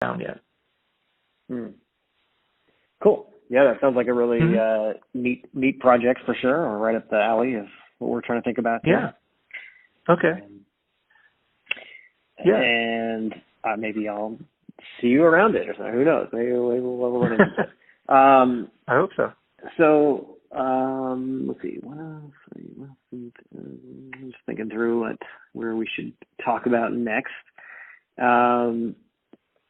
down yet. Cool. Yeah, that sounds like a really neat project for sure, or right up the alley of what we're trying to think about there. Yeah. Okay. Yeah. And maybe I'll see you around it or something. Who knows? Maybe we'll run into it. I hope so. So, let's see. What else? I'm just thinking through where we should talk about next.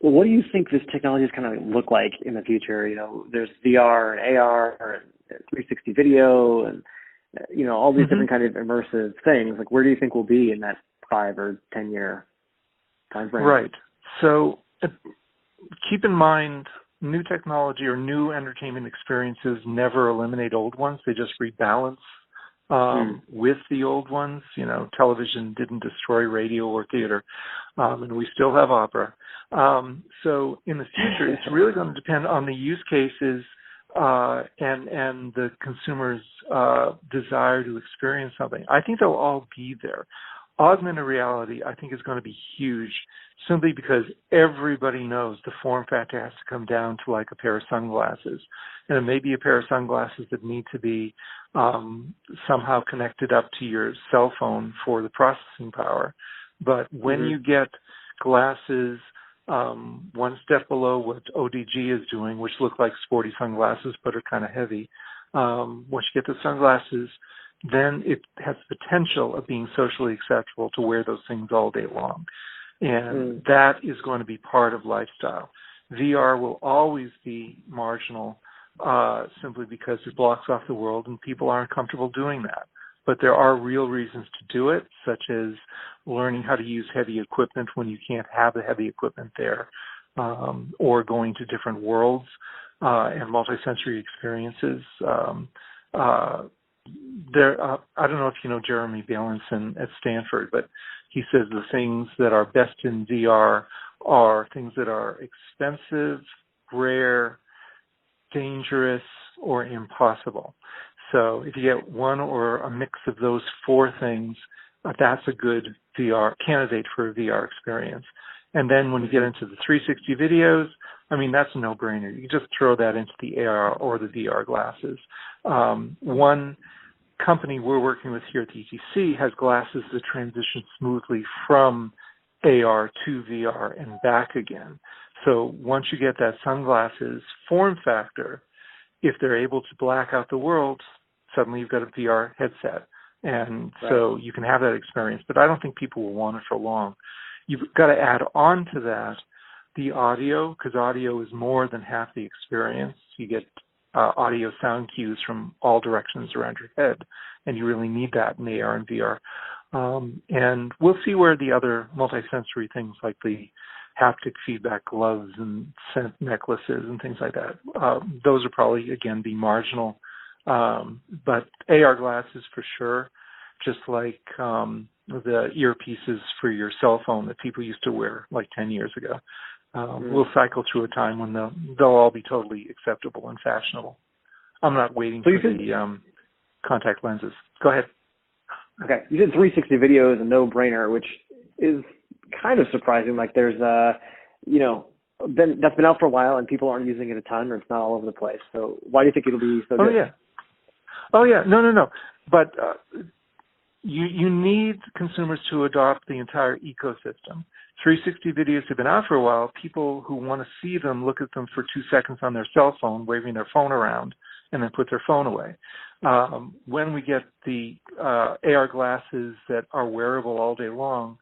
What do you think this technology is going to look like in the future? You know, there's VR and AR and 360 video and, you know, all these different kind of immersive things. Like, where do you think we'll be in that 5 or 10 year time frame? Right. So keep in mind, new technology or new entertainment experiences never eliminate old ones. They just rebalance with the old ones. You know, television didn't destroy radio or theater, and we still have opera. So in the future, it's really going to depend on the use cases and the consumer's desire to experience something. I think they'll all be there. Augmented reality, I think, is going to be huge simply because everybody knows the form factor has to come down to like a pair of sunglasses. And it may be a pair of sunglasses that need to be somehow connected up to your cell phone for the processing power. But when you get glasses one step below what ODG is doing, which look like sporty sunglasses but are kind of heavy, once you get the sunglasses, then it has the potential of being socially acceptable to wear those things all day long. And that is going to be part of lifestyle. VR will always be marginal simply because it blocks off the world and people aren't comfortable doing that. But there are real reasons to do it, such as learning how to use heavy equipment when you can't have the heavy equipment there, or going to different worlds and multisensory experiences. I don't know if you know Jeremy Bailenson at Stanford, but he says the things that are best in VR are things that are expensive, rare, dangerous, or impossible. So if you get one or a mix of those 4 things, that's a good VR candidate for a VR experience. And then when you get into the 360 videos, I mean, that's a no-brainer. You can just throw that into the AR or the VR glasses. One company we're working with here at the ETC has glasses that transition smoothly from AR to VR and back again. So once you get that sunglasses form factor, if they're able to black out the world, suddenly you've got a VR headset. And so you can have that experience, but I don't think people will want it for long. You've got to add on to that the audio, because audio is more than half the experience. You get audio sound cues from all directions around your head, and you really need that in AR and VR. And we'll see where the other multisensory things like the haptic feedback gloves and scent necklaces and things like that, those are probably, again, be marginal. But AR glasses for sure, just like the earpieces for your cell phone that people used to wear like 10 years ago. We'll cycle through a time when they'll all be totally acceptable and fashionable. I'm not waiting for the contact lenses. Go ahead. Okay. You said 360 video is a no-brainer, which is kind of surprising. Like there's, that's been out for a while and people aren't using it a ton, or it's not all over the place. So why do you think it'll be so good? Oh, yeah. No. But you need consumers to adopt the entire ecosystem. 360 videos have been out for a while. People who want to see them look at them for 2 seconds on their cell phone, waving their phone around, and then put their phone away. When we get the AR glasses that are wearable all day long,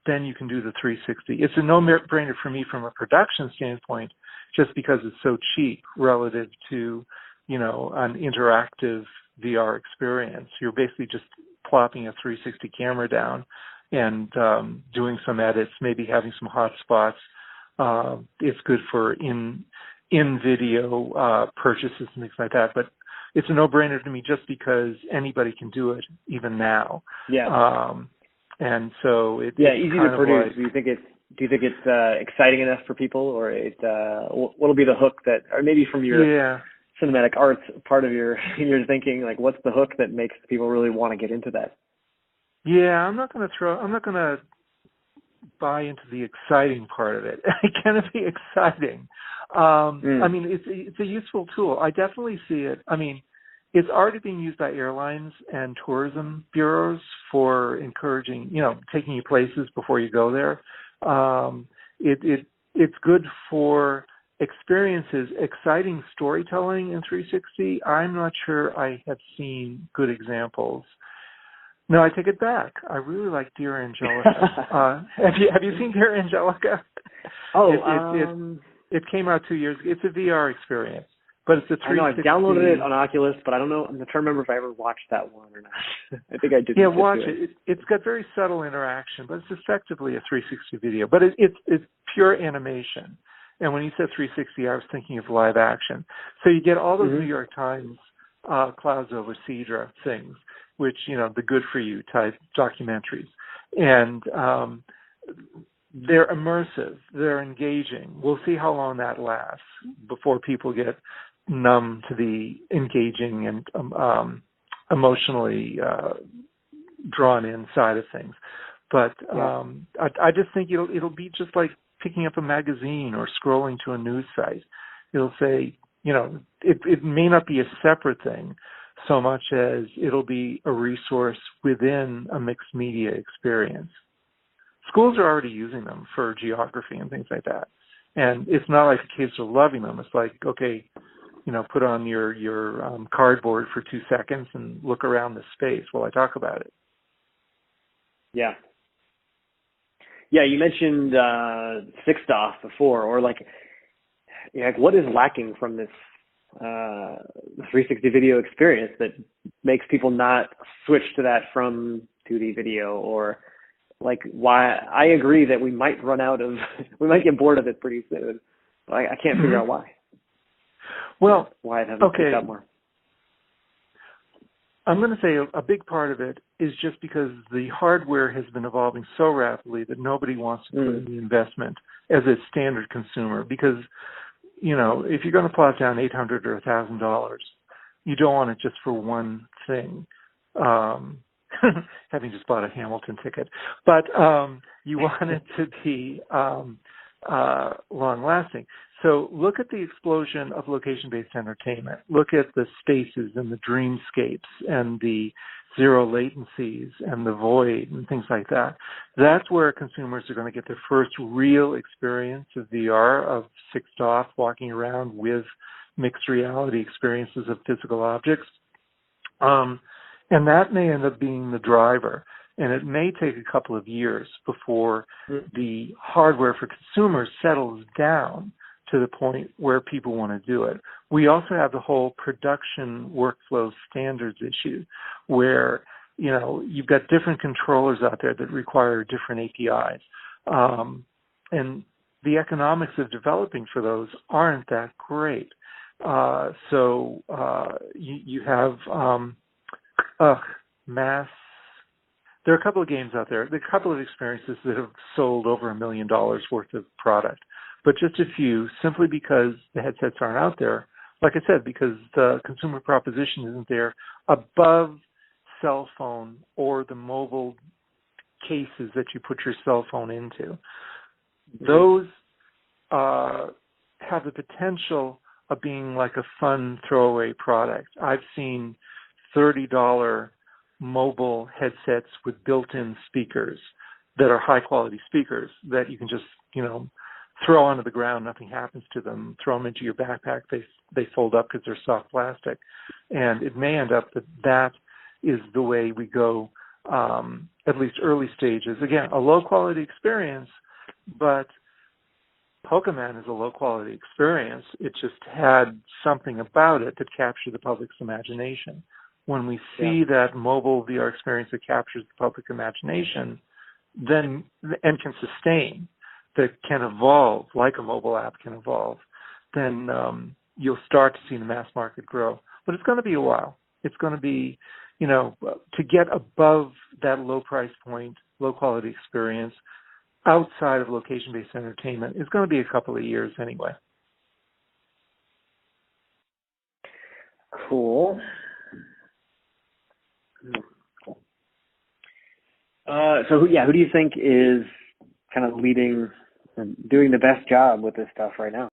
then you can do the 360. It's a no-brainer for me from a production standpoint, just because it's so cheap relative to, an interactive VR experience. You're basically just plopping a 360 camera down and doing some edits, maybe having some hot spots. It's good for in-video purchases and things like that. But it's a no-brainer to me just because anybody can do it even now. Yeah. And so it's easy to produce. Like, do you think it's exciting enough for people, or what'll be the hook that, or maybe from your cinematic arts part of your thinking, like what's the hook that makes people really want to get into that? Yeah, I'm not going to buy into the exciting part of it. It can be exciting. I mean, it's a useful tool. I definitely see it. I mean, it's already being used by airlines and tourism bureaus for encouraging, taking you places before you go there. It's good for experiences, exciting storytelling in 360. I'm not sure I have seen good examples. No, I take it back. I really like Dear Angelica. Have you seen Dear Angelica? Oh, it came out 2 years ago. It's a VR experience, but it's a 360. I know I've downloaded it on Oculus, but I don't know. I'm not trying to remember if I ever watched that one or not. I think I did. Yeah, watch it. It's got very subtle interaction, but it's effectively a 360 video. But it's pure animation. And when you said 360, I was thinking of live action. So you get all those New York Times clouds over Cedra things, which, the good for you type documentaries. And they're immersive. They're engaging. We'll see how long that lasts before people get numb to the engaging and emotionally drawn in side of things. But I just think it'll be just like picking up a magazine or scrolling to a news site. It'll say, it may not be a separate thing so much as it'll be a resource within a mixed media experience. Schools are already using them for geography and things like that. And it's not like the kids are loving them. It's like, okay, put on your cardboard for 2 seconds and look around the space while I talk about it. Yeah. Yeah, you mentioned fixed off before, or like what is lacking from this 360 video experience that makes people not switch to that from 2D video, or like why? I agree that we might run out of, we might get bored of it pretty soon. But I can't figure out why. Well, why it hasn't picked up more. I'm going to say a big part of it is just because the hardware has been evolving so rapidly that nobody wants to put in the investment as a standard consumer. Because, if you're going to plot down $800 or $1,000, you don't want it just for one thing. Having just bought a Hamilton ticket, but you want it to be long-lasting. So look at the explosion of location-based entertainment. Look at the spaces and the dreamscapes and the zero latencies and the void and things like that. That's where consumers are going to get their first real experience of VR, of fixed off, walking around with mixed reality experiences of physical objects. And that may end up being the driver. And it may take a couple of years before the hardware for consumers settles down to the point where people want to do it. We also have the whole production workflow standards issue where, you've got different controllers out there that require different APIs. And the economics of developing for those aren't that great. So you have mass. There are a couple of games out there. There are a couple of experiences that have sold over $1 million worth of product, but just a few, simply because the headsets aren't out there. Like I said, because the consumer proposition isn't there above cell phone or the mobile cases that you put your cell phone into. Those have the potential of being like a fun throwaway product. I've seen $30 mobile headsets with built-in speakers that are high-quality speakers that you can just, throw onto the ground. Nothing happens to them. Throw them into your backpack. They fold up because they're soft plastic. And it may end up that is the way we go, at least early stages. Again, a low-quality experience, but Pokemon is a low-quality experience. It just had something about it that captured the public's imagination. When we see that mobile VR experience that captures the public imagination, then and can sustain, that can evolve like a mobile app can evolve, then you'll start to see the mass market grow. But it's going to be a while. It's going to be, to get above that low price point, low quality experience outside of location-based entertainment is going to be a couple of years anyway. Cool. So who do you think is, kind of leading, or doing the best job with this stuff right now.